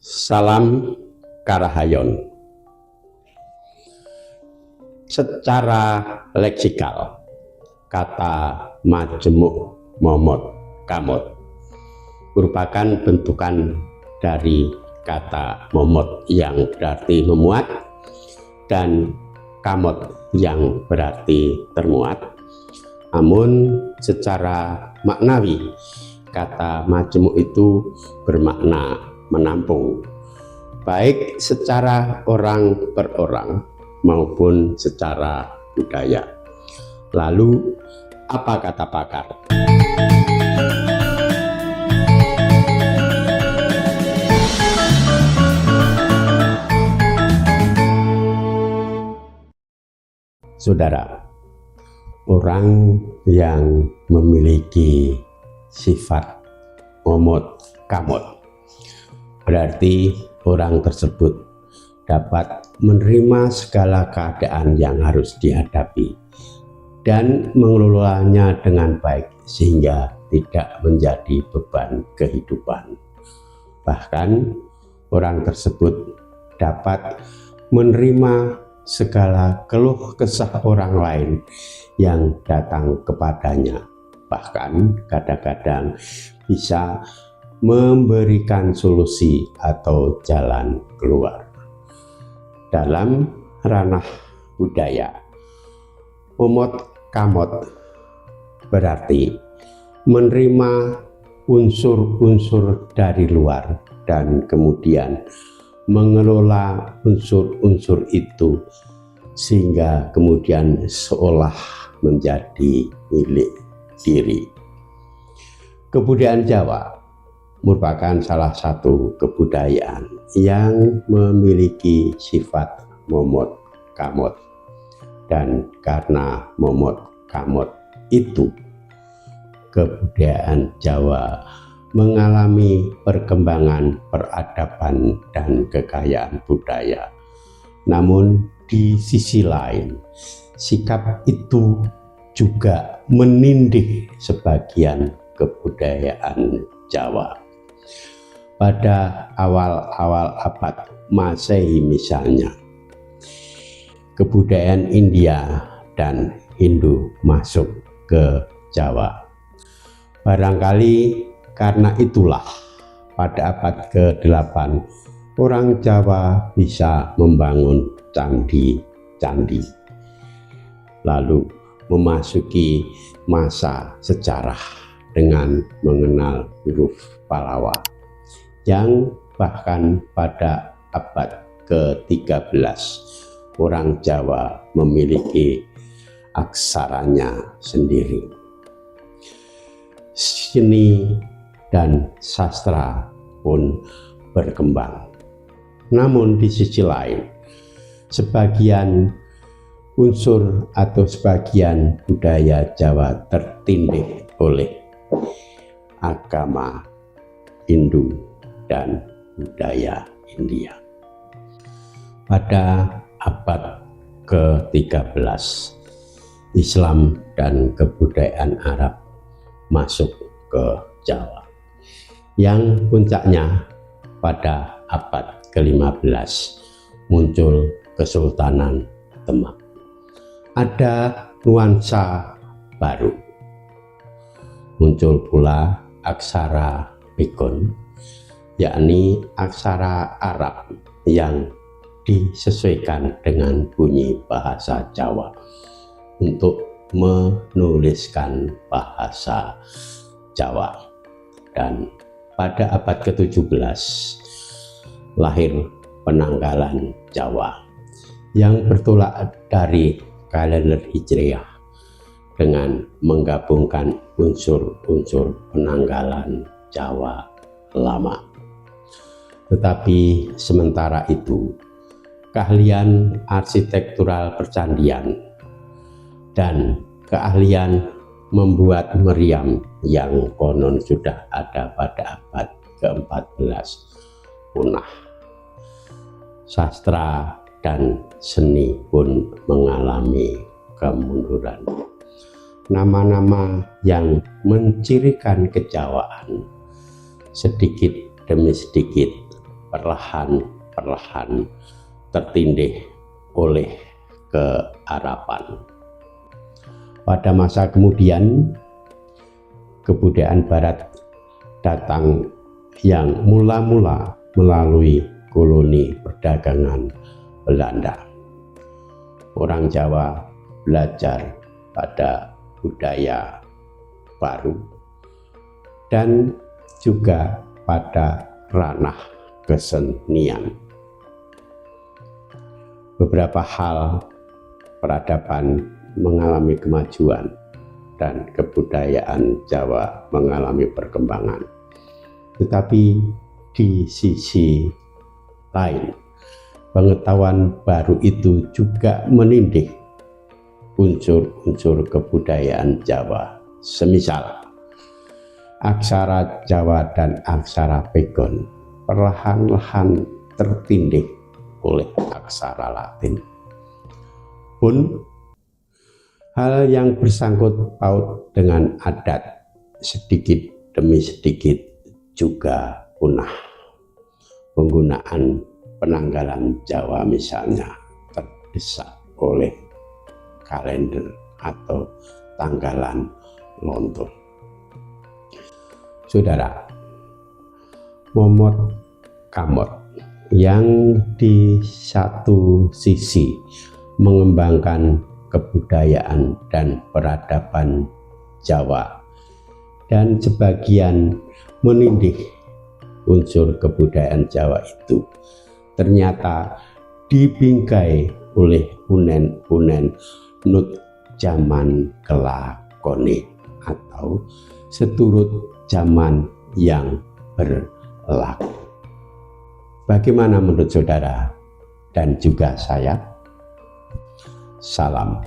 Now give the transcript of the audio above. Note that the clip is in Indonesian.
Salam Karahayon. Secara leksikal, kata majemuk momot kamot merupakan bentukan dari kata momot yang berarti memuat dan kamot yang berarti termuat. Namun secara maknawi, kata majemuk itu bermakna menampung, baik secara orang per orang maupun secara budaya. Lalu apa kata pakar? Saudara, orang yang memiliki sifat momot kamot berarti orang tersebut dapat menerima segala keadaan yang harus dihadapi dan mengelolanya dengan baik sehingga tidak menjadi beban kehidupan. Bahkan orang tersebut dapat menerima segala keluh kesah orang lain yang datang kepadanya, bahkan kadang-kadang bisa memberikan solusi atau jalan keluar. Dalam ranah budaya, momot kamot berarti menerima unsur-unsur dari luar dan kemudian mengelola unsur-unsur itu sehingga kemudian seolah menjadi milik diri. Kebudayaan Jawa merupakan salah satu kebudayaan yang memiliki sifat momot kamot, dan karena momot kamot itu kebudayaan Jawa mengalami perkembangan peradaban dan kekayaan budaya. Namun di sisi lain, sikap itu juga menindih sebagian kebudayaan Jawa. Pada awal-awal abad Masehi misalnya, kebudayaan India dan Hindu masuk ke Jawa. Barangkali karena itulah pada abad ke-8 orang Jawa bisa membangun candi-candi, lalu memasuki masa sejarah dengan mengenal huruf Pallawa, yang bahkan pada abad ke-13 orang Jawa memiliki aksaranya sendiri. Seni dan sastra pun berkembang. Namun di sisi lain, sebagian unsur atau sebagian budaya Jawa tertindih oleh agama Hindu dan budaya India. Pada abad ke-13, Islam dan kebudayaan Arab masuk ke Jawa, yang puncaknya pada abad ke-15 muncul Kesultanan Demak. Ada nuansa baru, muncul pula aksara Pikun, yakni aksara Arab yang disesuaikan dengan bunyi bahasa Jawa untuk menuliskan bahasa Jawa. Dan pada abad ke-17 lahir penanggalan Jawa yang bertolak dari kalender Hijriah dengan menggabungkan unsur-unsur penanggalan Jawa lama. Tetapi sementara itu, keahlian arsitektural percandian dan keahlian membuat meriam yang konon sudah ada pada abad ke-14 punah. Sastra dan seni pun mengalami kemunduran. Nama-nama yang mencirikan kejawaan sedikit demi sedikit perlahan-perlahan tertindih oleh kearapan. Pada masa kemudian, kebudayaan Barat datang yang mula-mula melalui koloni perdagangan Belanda. Orang Jawa belajar pada budaya baru dan juga pada ranah kesenian. Beberapa hal peradaban mengalami kemajuan dan kebudayaan Jawa mengalami perkembangan. Tetapi di sisi lain, pengetahuan baru itu juga menindih unsur-unsur kebudayaan Jawa, semisal aksara Jawa dan aksara Pegon perlahan-lahan tertindih oleh aksara Latin. Pun hal yang bersangkut paut dengan adat sedikit demi sedikit juga punah. Penggunaan penanggalan Jawa misalnya terdesak oleh kalender atau tanggalan lontong. Saudara, momot kamot yang di satu sisi mengembangkan kebudayaan dan peradaban Jawa dan sebagian menindih unsur kebudayaan Jawa itu, ternyata dibingkai oleh unen-unen nut zaman kelakone atau seturut zaman yang berlaku. Bagaimana menurut saudara dan juga saya? Salam